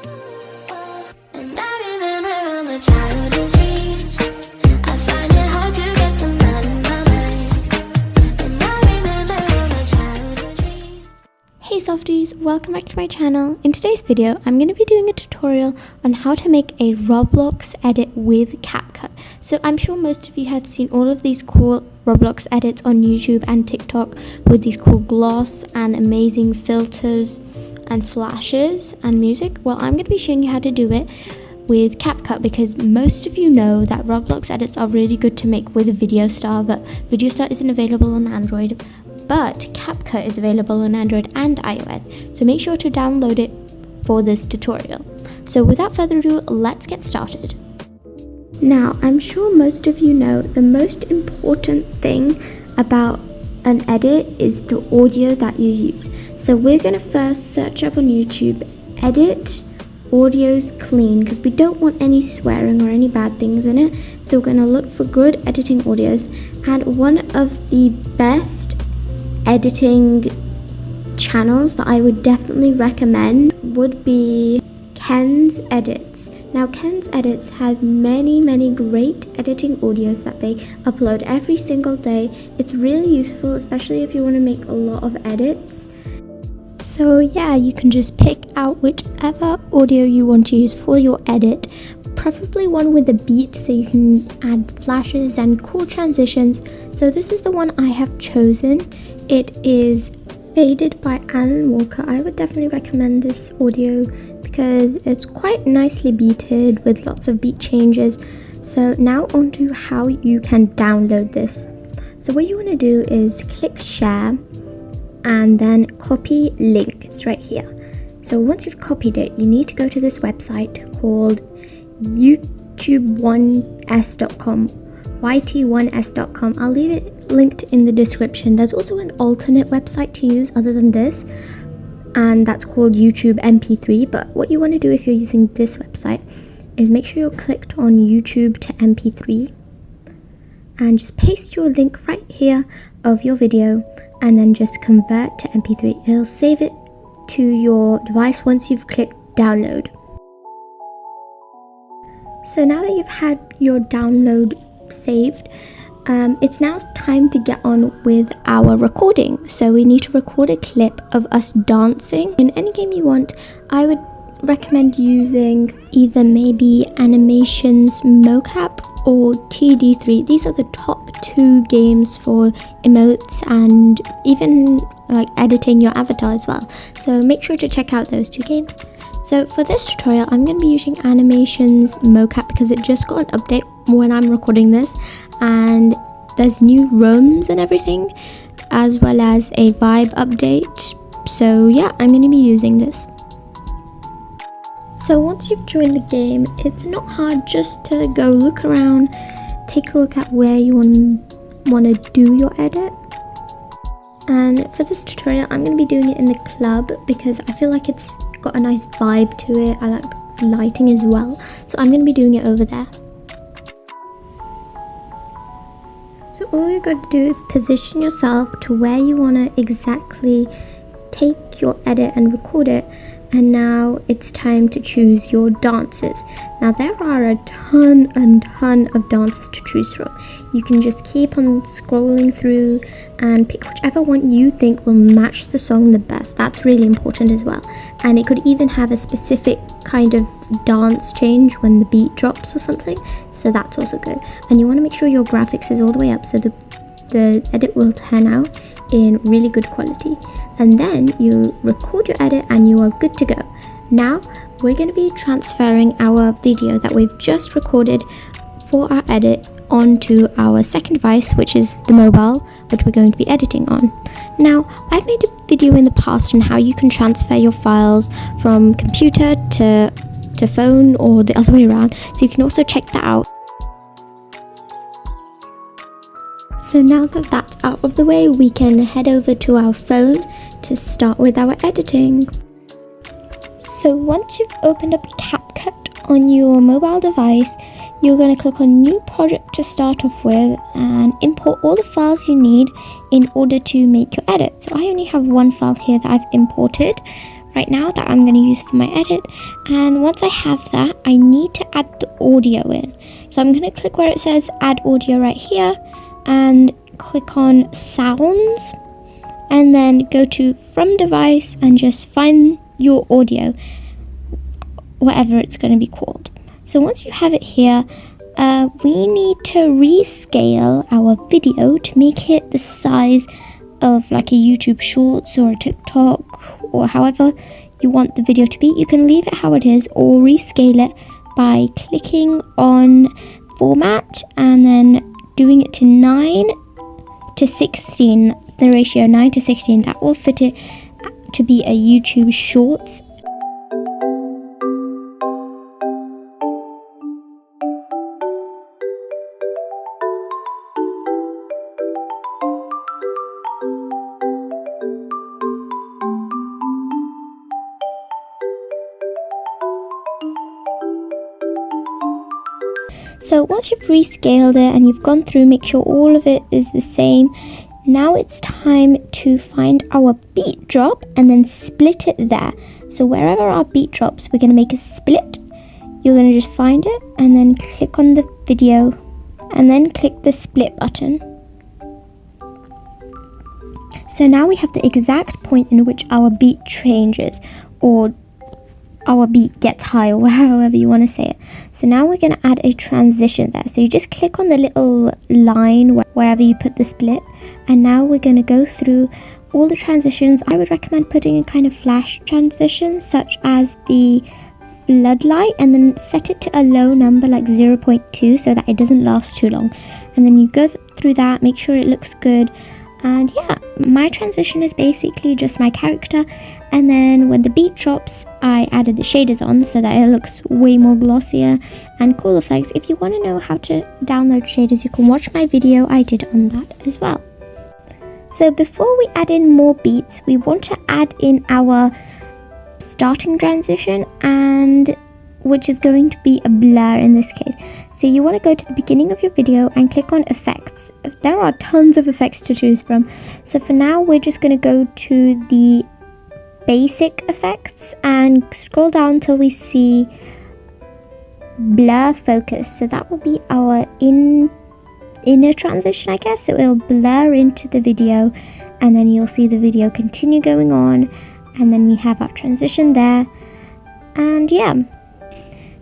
And I remember all my childhood dreams. I find it hard to get them out of my mind. And I remember all my childhood dreams. Hey softies, welcome back to my channel. In today's video, I'm going to be doing a tutorial on how to make a Roblox edit with CapCut. So I'm sure most of you have seen all of these cool Roblox edits on YouTube and TikTok with these cool gloss and amazing filters and flashes and music. Well, I'm going to be showing you how to do it with CapCut because most of you know that Roblox edits are really good to make with VideoStar, but VideoStar isn't available on Android. But CapCut is available on Android and iOS, so make sure to download it for this tutorial. So without further ado, let's get started. Now, I'm sure most of you know the most important thing about an edit is the audio that you use. So we're going to first search up on YouTube, edit audios clean, because we don't want any swearing or any bad things in it. So we're going to look for good editing audios, and one of the best editing channels that I would definitely recommend would be Ken's Edits. Now Ken's Edits has many great editing audios that they upload every single day. It's really useful, especially if you want to make a lot of edits. So yeah, you can just pick out whichever audio you want to use for your edit, preferably one with a beat so you can add flashes and cool transitions. So this is the one I have chosen. It is Faded by Alan Walker. I would definitely recommend this audio because it's quite nicely beated with lots of beat changes. So now on to how you can download this. So what you want to do is click share and then copy link. It's right here. So once you've copied it, you need to go to this website called youtube1s.com, yt1s.com. I'll leave it linked in the description. There's also an alternate website to use other than this, and that's called YouTube MP3. But what you want to do if you're using this website is make sure you're clicked on YouTube to MP3 and just paste your link right here of your video and then just convert to MP3. It'll save it to your device once you've clicked download. So now that you've had your download saved, it's now time to get on with our recording. So we need to record a clip of us dancing in any game you want. I would recommend using either maybe Animations Mocap or TD3. These are the top 2 games for emotes and even like editing your avatar as well. So make sure to check out those 2 games. So for this tutorial, I'm going to be using Animations Mocap because it just got an update when I'm recording this, and there's new rooms and everything, as well as a vibe update. So yeah, I'm going to be using this. So once you've joined the game, it's not hard just to go look around, take a look at where you want to do your edit. And for this tutorial, I'm going to be doing it in the club because I feel like it's got a nice vibe to it. I like the lighting as well, so I'm going to be doing it over there. So all you got to do is position yourself to where you want to exactly take your edit and record it. And now it's time to choose your dances. Now there are a ton of dances to choose from. You can just keep on scrolling through and pick whichever one you think will match the song the best. That's really important as well. And it could even have a specific kind of dance change when the beat drops or something. So that's also good. And you want to make sure your graphics is all the way up so the edit will turn out in really good quality. And then you record your edit and you are good to go. Now we're going to be transferring our video that we've just recorded for our edit onto our second device, which is the mobile, which we're going to be editing on. Now I've made a video in the past on how you can transfer your files from computer to phone or the other way around, so you can also check that out. So now that that's out of the way, we can head over to our phone to start with our editing. So once you've opened up CapCut on your mobile device, you're going to click on New Project to start off with and import all the files you need in order to make your edit. So I only have one file here that I've imported right now that I'm going to use for my edit. And once I have that, I need to add the audio in. So I'm going to click where it says add audio right here and click on sounds, and then go to from device and just find your audio, whatever it's going to be called. So once you have it here, we need to rescale our video to make it the size of like a YouTube Shorts or a TikTok, or however you want the video to be. You can leave it how it is or rescale it by clicking on format and then doing it to 9 to 16, the ratio 9 to 16. That will fit it to be a YouTube Shorts. So once you've rescaled it and you've gone through, make sure all of it is the same. Now it's time to find our beat drop and then split it there. So wherever our beat drops, we're going to make a split. You're going to just find it and then click on the video and then click the split button. So now we have the exact point in which our beat changes, or our beat gets high, or however you want to say it. So now we're going to add a transition there. So you just click on the little line wherever you put the split, and now we're going to go through all the transitions. I would recommend putting in kind of flash transitions such as the floodlight, and then set it to a low number like 0.2 so that it doesn't last too long. And then you go through that, make sure it looks good. And yeah, my transition is basically just my character, and then when the beat drops, I added the shaders on so that it looks way more glossier and cool effects. If you want to know how to download shaders, you can watch my video I did on that as well. So before we add in more beats, we want to add in our starting transition, and which is going to be a blur in this case. So you want to go to the beginning of your video and click on effects. There are tons of effects to choose from. So for now, we're just going to go to the basic effects and scroll down until we see blur focus. So that will be our inner transition, I guess. So it'll blur into the video, and then you'll see the video continue going on, and then we have our transition there. And yeah,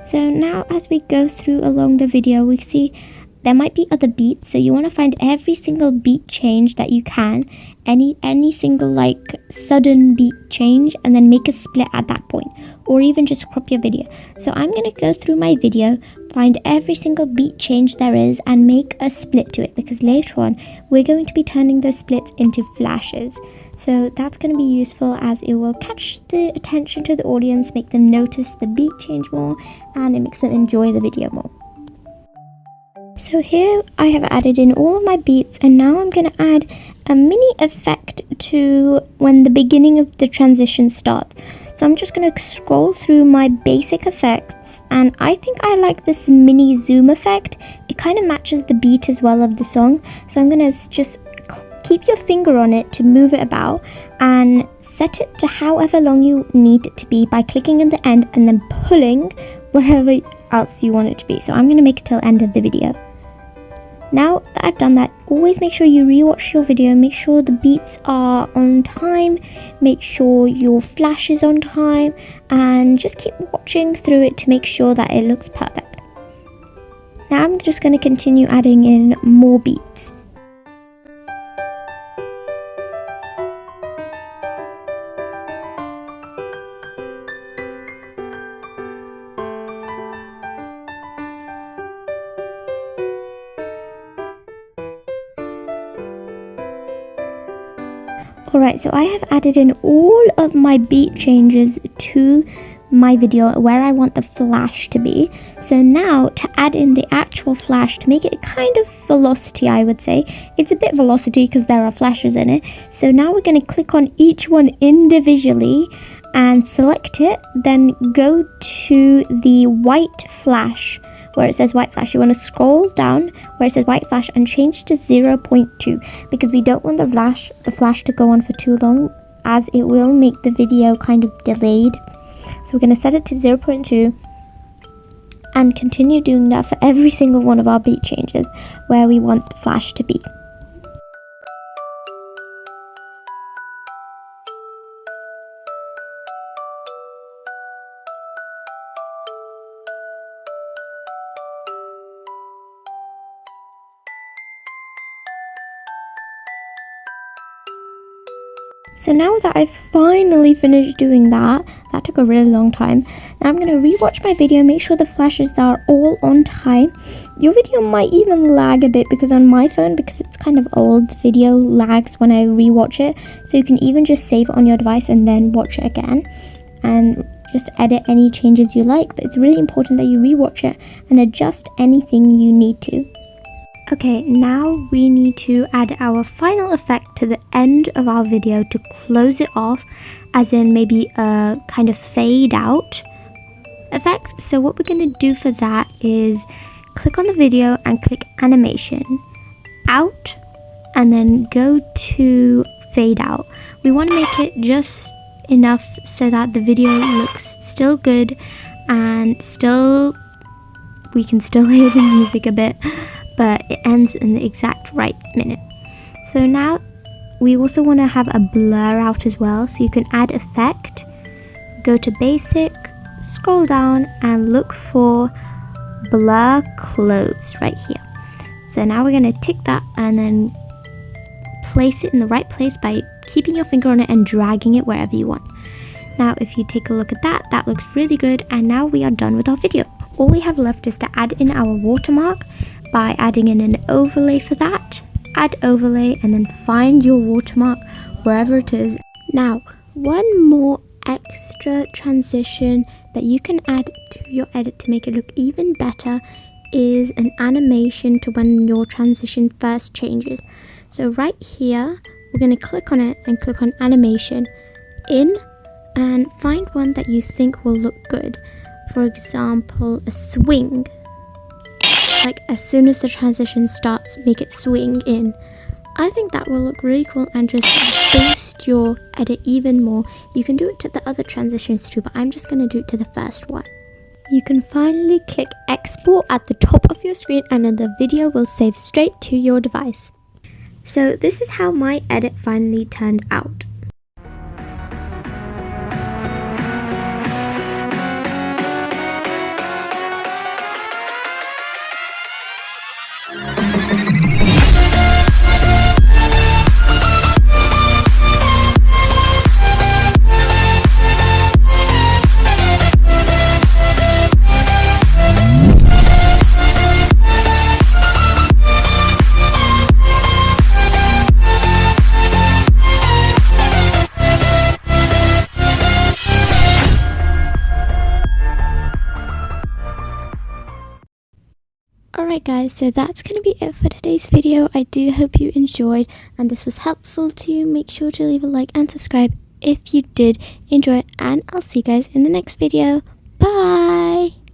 so now as we go through along the video, we see there might be other beats, so you want to find every single beat change that you can, any single like sudden beat change, and then make a split at that point, or even just crop your video. So I'm going to go through my video, find every single beat change there is, and make a split to it, because later on we're going to be turning those splits into flashes. So that's going to be useful, as it will catch the attention to the audience, make them notice the beat change more, and it makes them enjoy the video more. So here I have added in all of my beats, and now I'm going to add a mini effect to when the beginning of the transition starts. So I'm just going to scroll through my basic effects, and I think I like this mini zoom effect. It kind of matches the beat as well of the song. So I'm going to just keep your finger on it to move it about, and set it to however long you need it to be by clicking in the end and then pulling wherever else you want it to be. So I'm going to make it till end of the video. Now that I've done that, always make sure you rewatch your video, make sure the beats are on time, make sure your flash is on time, and just keep watching through it to make sure that it looks perfect. Now I'm just going to continue adding in more beats. Alright, so I have added in all of my beat changes to my video where I want the flash to be. So now to add in the actual flash, to make it kind of velocity, I would say. It's a bit velocity because there are flashes in it. So now we're going to click on each one individually and select it. Then go to the white flash. Where it says white flash, you want to scroll down where it says white flash and change to 0.2, because we don't want the flash to go on for too long. as it will make the video kind of delayed. So we're going to set it to 0.2 and continue doing that for every single one of our beat changes where we want the flash to be. So now that I've finally finished doing that took a really long time. Now I'm going to rewatch my video, make sure the flashes are all on time. Your video might even lag a bit because on my phone, because it's kind of old, the video lags when I rewatch it. So you can even just save it on your device and then watch it again and just edit any changes you like. But it's really important that you rewatch it and adjust anything you need to. Okay, now we need to add our final effect to the end of our video to close it off, as in maybe a kind of fade out effect. So what we're going to do for that is click on the video and click animation, out, and then go to fade out. We want to make it just enough so that the video looks still good and we can still hear the music a bit, but it ends in the exact right minute. So now we also want to have a blur out as well, so you can add effect, go to basic, scroll down and look for blur close right here. So now we're going to tick that and then place it in the right place by keeping your finger on it and dragging it wherever you want. Now if you take a look at that, that looks really good, and now we are done with our video. All we have left is to add in our watermark by adding in an overlay for that. Add overlay and then find your watermark wherever it is. Now, one more extra transition that you can add to your edit to make it look even better is an animation to when your transition first changes. So right here, we're going to click on it and click on animation in and find one that you think will look good. For example, a swing. Like as soon as the transition starts, make it swing in. I think that will look really cool and just boost your edit even more. You can do it to the other transitions too, but I'm just going to do it to the first one. You can finally click export at the top of your screen and then the video will save straight to your device. So this is how my edit finally turned out. Alright guys, so that's going to be it for today's video. I do hope you enjoyed and this was helpful to you. Make sure to leave a like and subscribe if you did enjoy it, and I'll see you guys in the next video. Bye!